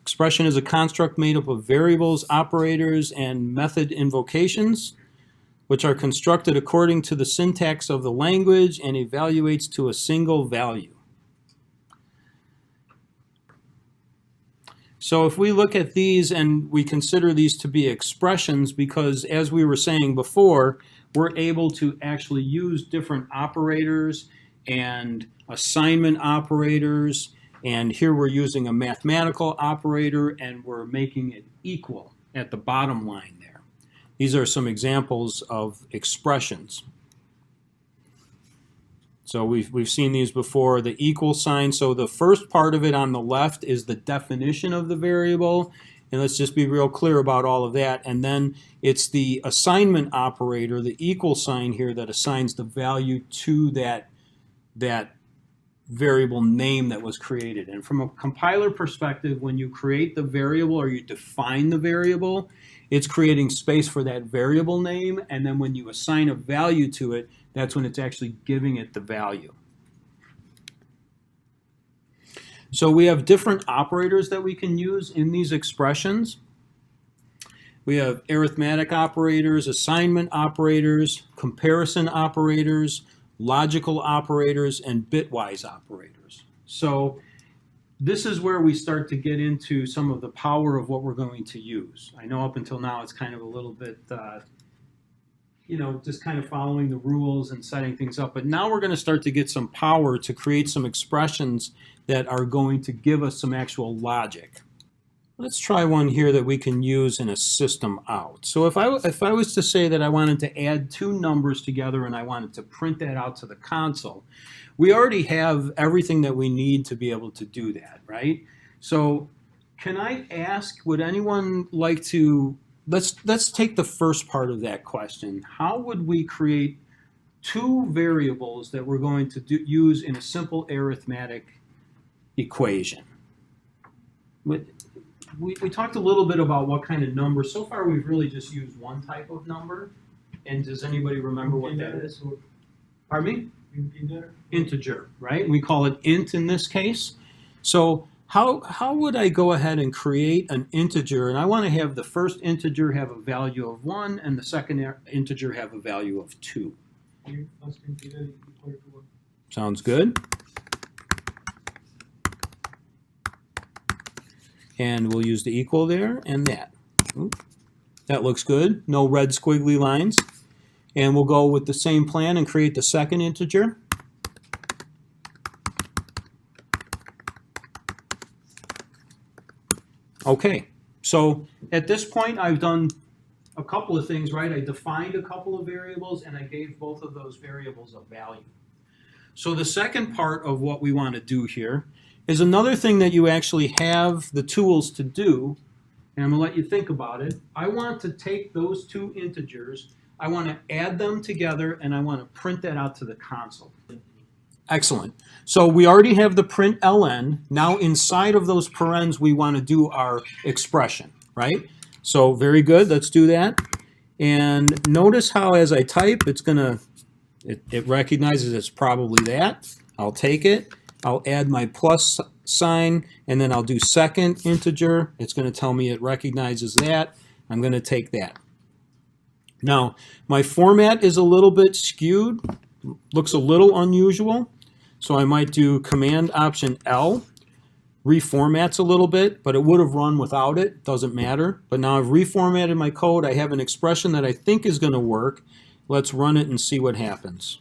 Expression is a construct made up of variables, operators, and method invocations, which are constructed according to the syntax of the language and evaluates to a single value. So if we look at these and we consider these to be expressions, because as we were saying before, we're able to actually use different operators and assignment operators, and here we're using a mathematical operator and we're making it equal at the bottom line there. These are some examples of expressions. So we've seen these before, the equal sign. So the first part of it on the left is the definition of the variable. And let's just be real clear about all of that. And then it's the assignment operator, the equal sign here, that assigns the value to that variable name that was created. And from a compiler perspective, when you create the variable or you define the variable, it's creating space for that variable name. And then when you assign a value to it, that's when it's actually giving it the value. So we have different operators that we can use in these expressions. We have arithmetic operators, assignment operators, comparison operators, logical operators, and bitwise operators. So this is where we start to get into some of the power of what we're going to use. I know up until now it's kind of a little bit, just kind of following the rules and setting things up. But now we're going to start to get some power to create some expressions that are going to give us some actual logic. Let's try one here that we can use in a system out. So if I was to say that I wanted to add two numbers together and I wanted to print that out to the console, we already have everything that we need to be able to do that, right? So can I ask, would anyone like to, let's take the first part of that question. How would we create two variables that we're going to use in a simple arithmetic equation? We talked a little bit about what kind of number. So far, we've really just used one type of number. And does anybody remember what that is? Pardon me? Integer, right? We call it int in this case. So how would I go ahead and create an integer? And I want to have the first integer have a value of 1 and the second integer have a value of 2. Sounds good. And we'll use the equal there and that. Ooh, that looks good. No red squiggly lines. And we'll go with the same plan and create the second integer. Okay, so at this point I've done a couple of things, right? I defined a couple of variables and I gave both of those variables a value. So the second part of what we want to do here is another thing that you actually have the tools to do, and I'm going to let you think about it. I want to take those two integers, I want to add them together, and I want to print that out to the console. Excellent. So we already have the print ln. Now inside of those parens, we want to do our expression, right? So very good. Let's do that. And notice how as I type, it's going to, it recognizes it's probably that. I'll take it. I'll add my plus sign, and then I'll do second integer. It's going to tell me it recognizes that. I'm going to take that. Now, my format is a little bit skewed, looks a little unusual, so I might do Command Option L, reformats a little bit, but it would have run without it, doesn't matter. But now I've reformatted my code, I have an expression that I think is going to work. Let's run it and see what happens.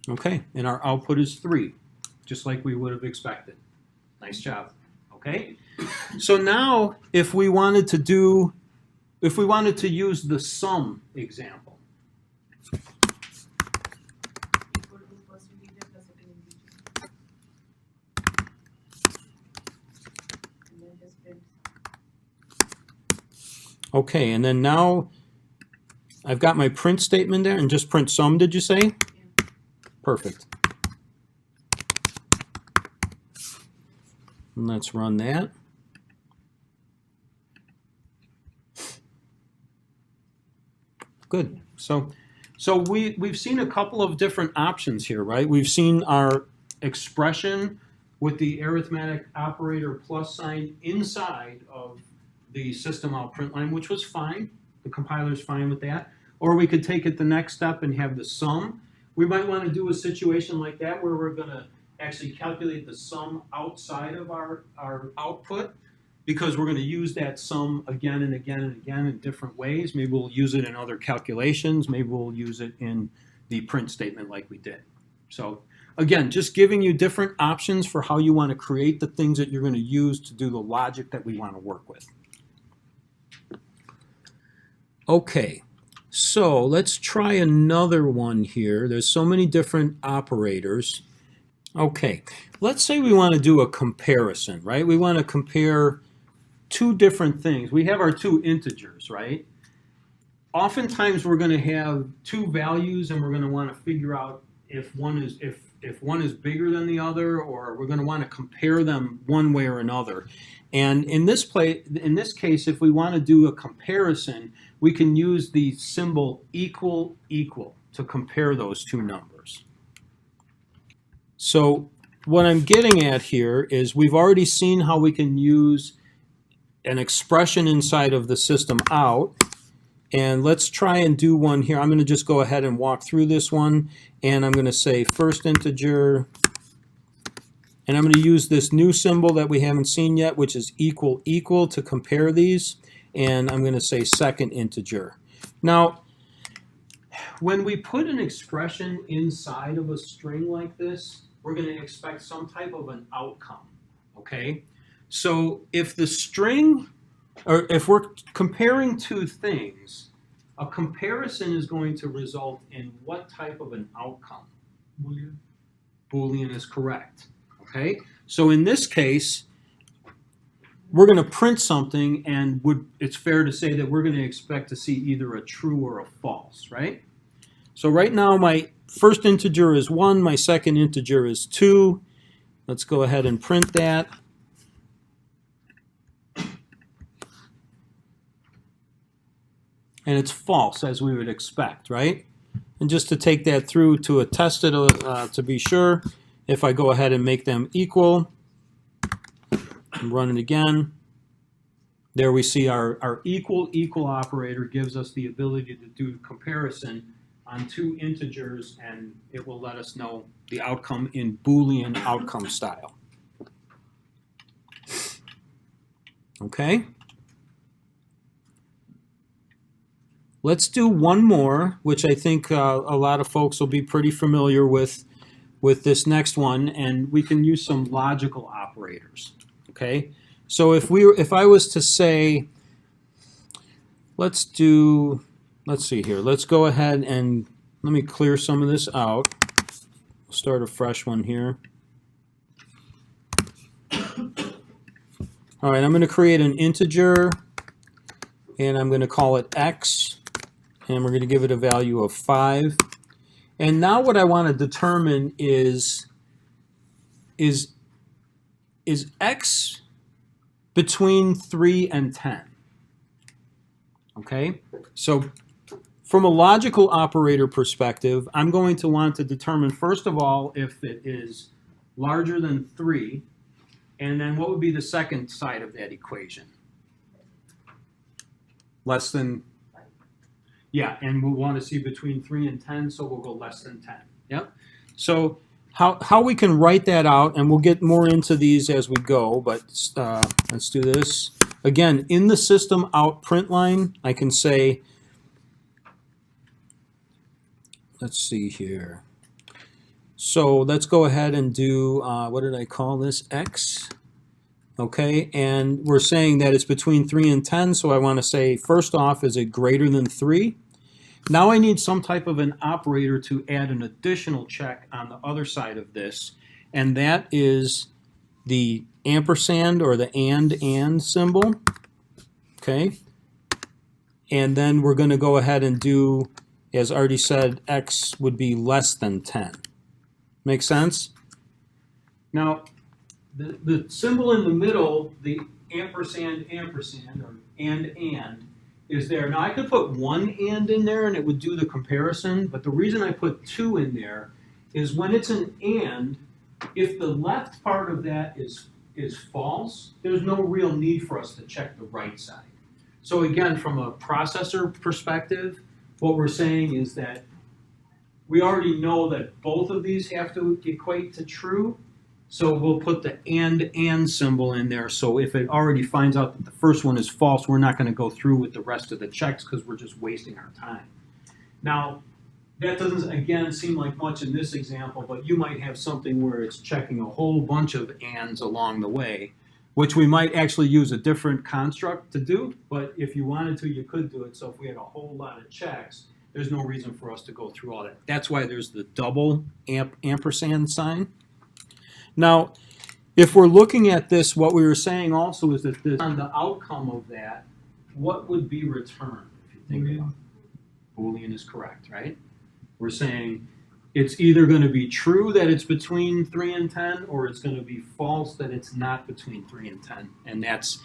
Okay, and our output is 3, just like we would have expected. Nice job. Okay, so now if we wanted to use the sum example. Okay, and then now I've got my print statement there, and just print sum, did you say? Perfect. And let's run that. Good. So we've seen a couple of different options here, right? We've seen our expression with the arithmetic operator plus sign inside of the system out print line, which was fine. The compiler's fine with that. Or we could take it the next step and have the sum. We might want to do a situation like that where we're going to actually calculate the sum outside of our output, because we're going to use that sum again and again and again in different ways. Maybe we'll use it in other calculations. Maybe we'll use it in the print statement like we did. So again, just giving you different options for how you want to create the things that you're going to use to do the logic that we want to work with. Okay, so let's try another one here. There's so many different operators. Okay, let's say we want to do a comparison, right? We want to compare two different things. We have our two integers, right? Oftentimes we're going to have two values and we're going to want to figure out if one is bigger than the other, or we're going to want to compare them one way or another. And in this case, if we want to do a comparison, we can use the symbol equal equal to compare those two numbers. So what I'm getting at here is we've already seen how we can use an expression inside of the system out. And let's try and do one here. I'm going to just go ahead and walk through this one. And I'm going to say first integer. And I'm going to use this new symbol that we haven't seen yet, which is equal equal, to compare these. And I'm going to say second integer. Now, when we put an expression inside of a string like this, we're going to expect some type of an outcome, okay? So if the string, or if we're comparing two things, a comparison is going to result in what type of an outcome? Boolean. Boolean is correct, okay? So in this case, we're going to print something, and it's fair to say that we're going to expect to see either a true or a false, right? So right now my first integer is 1, my second integer is 2. Let's go ahead and print that. And it's false, as we would expect, right? And just to take that through to attest it to be sure, if I go ahead and make them equal and run it again, there we see our equal equal operator gives us the ability to do comparison on two integers, and it will let us know the outcome in Boolean outcome style. Okay? Let's do one more, which I think a lot of folks will be pretty familiar with this next one, and we can use some logical operators. Okay? So if I was to say, let's see here. Let's go ahead and let me clear some of this out. Start a fresh one here. All right, I'm going to create an integer, and I'm going to call it x, and we're going to give it a value of 5. And now what I want to determine is x between 3 and 10. Okay, so from a logical operator perspective, I'm going to want to determine, first of all, if it is larger than 3, and then what would be the second side of that equation? Less than, yeah, and we'll want to see between 3 and 10, so we'll go less than 10. Yep. So how we can write that out, and we'll get more into these as we go, but let's do this. Again, in the system out print line, I can say, let's see here. So let's go ahead and do, what did I call this? X. Okay, and we're saying that it's between 3 and 10, so I want to say, first off, is it greater than 3? Now I need some type of an operator to add an additional check on the other side of this, and that is the ampersand or the and symbol. Okay, and then we're going to go ahead and do, as already said, x would be less than 10. Make sense? Now, the symbol in the middle, the ampersand, or and, is there. Now, I could put one and in there and it would do the comparison, but the reason I put 2 in there is when it's an and, if the left part of that is false, there's no real need for us to check the right side. So again, from a processor perspective, what we're saying is that we already know that both of these have to equate to true, so we'll put the and symbol in there. So if it already finds out that the first one is false, we're not going to go through with the rest of the checks because we're just wasting our time. Now, that doesn't, again, seem like much in this example, but you might have something where it's checking a whole bunch of ands along the way, which we might actually use a different construct to do, but if you wanted to, you could do it. So if we had a whole lot of checks, there's no reason for us to go through all that. That's why there's the double ampersand sign. Now, if we're looking at this, what we were saying also is that this, on the outcome of that, what would be returned, if you think about it? Boolean is correct, right? We're saying it's either going to be true that it's between 3 and 10, or it's going to be false that it's not between 3 and 10. And that's,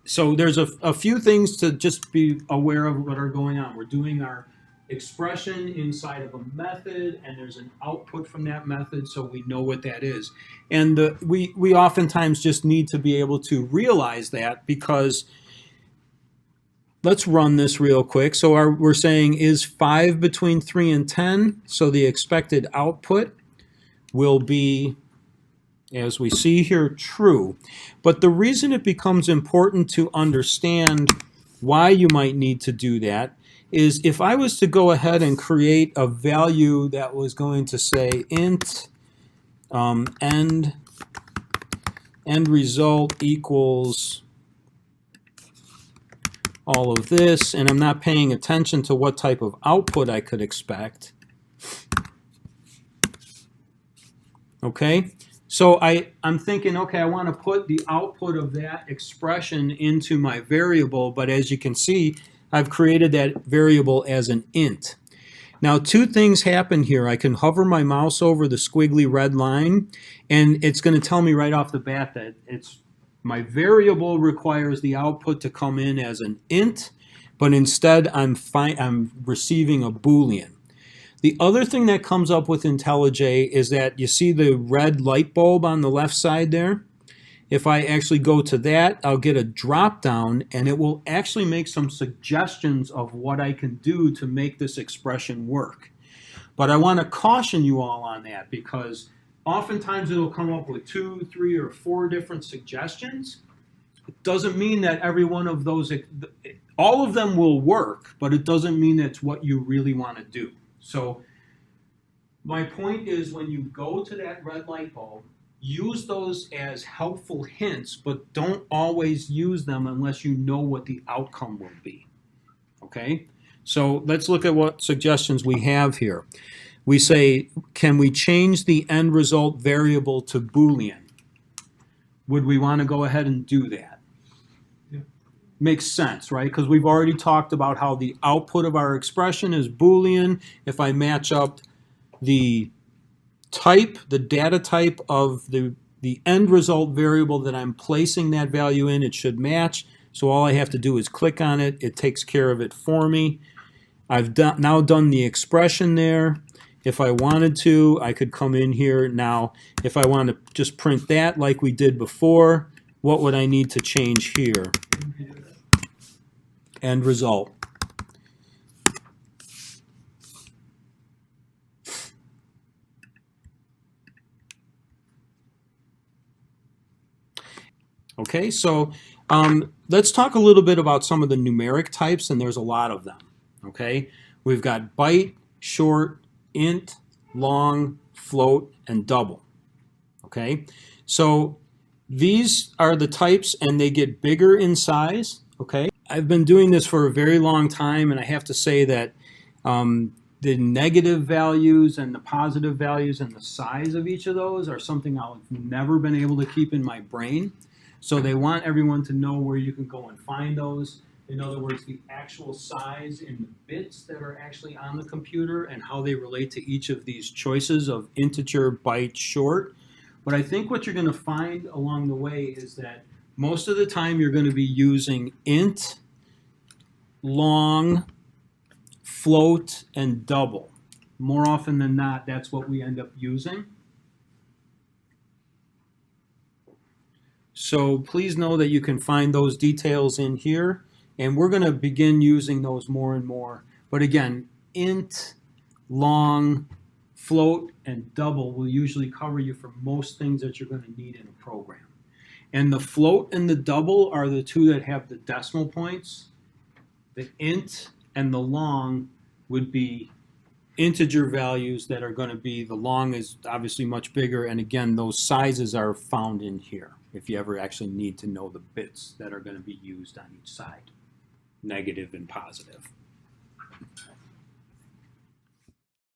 so there's a few things to just be aware of what are going on. We're doing our expression inside of a method, and there's an output from that method, so we know what that is. And we oftentimes just need to be able to realize that, because let's run this real quick. So we're saying is 5 between 3 and 10, so the expected output will be, as we see here, true. But the reason it becomes important to understand why you might need to do that is if I was to go ahead and create a value that was going to say int end result equals all of this, and I'm not paying attention to what type of output I could expect. Okay, so I'm thinking, okay, I want to put the output of that expression into my variable, but as you can see, I've created that variable as an int. Now, two things happen here. I can hover my mouse over the squiggly red line, and it's going to tell me right off the bat that my variable requires the output to come in as an int, but instead I'm receiving a Boolean. The other thing that comes up with IntelliJ is that you see the red light bulb on the left side there? If I actually go to that, I'll get a drop down, and it will actually make some suggestions of what I can do to make this expression work. But I want to caution you all on that, because oftentimes it'll come up with 2, 3, or 4 different suggestions. It doesn't mean that every one of those, all of them will work, but it doesn't mean that's what you really want to do. So my point is, when you go to that red light bulb, use those as helpful hints, but don't always use them unless you know what the outcome will be. Okay? So let's look at what suggestions we have here. We say, can we change the end result variable to Boolean? Would we want to go ahead and do that? Yeah. Makes sense, right? Because we've already talked about how the output of our expression is Boolean. If I match up the type, the data type of the end result variable that I'm placing that value in, it should match. So all I have to do is click on it. It takes care of it for me. I've now done the expression there. If I wanted to, I could come in here. Now, if I want to just print that like we did before, what would I need to change here? End result. Okay, so let's talk a little bit about some of the numeric types, and there's a lot of them. Okay, we've got byte, short, int, long, float, and double. Okay, so these are the types, and they get bigger in size. Okay, I've been doing this for a very long time, and I have to say that the negative values and the positive values and the size of each of those are something I've never been able to keep in my brain. So they want everyone to know where you can go and find those. In other words, the actual size in the bits that are actually on the computer and how they relate to each of these choices of integer, byte, short. But I think what you're going to find along the way is that most of the time you're going to be using int, long, float, and double. More often than not, that's what we end up using. So please know that you can find those details in here, and we're going to begin using those more and more. But again, int, long, float, and double will usually cover you for most things that you're going to need in a program. And the float and the double are the two that have the decimal points. The int and the long would be integer values that are going to be, the long is obviously much bigger, and again, those sizes are found in here if you ever actually need to know the bits that are going to be used on each side, negative and positive.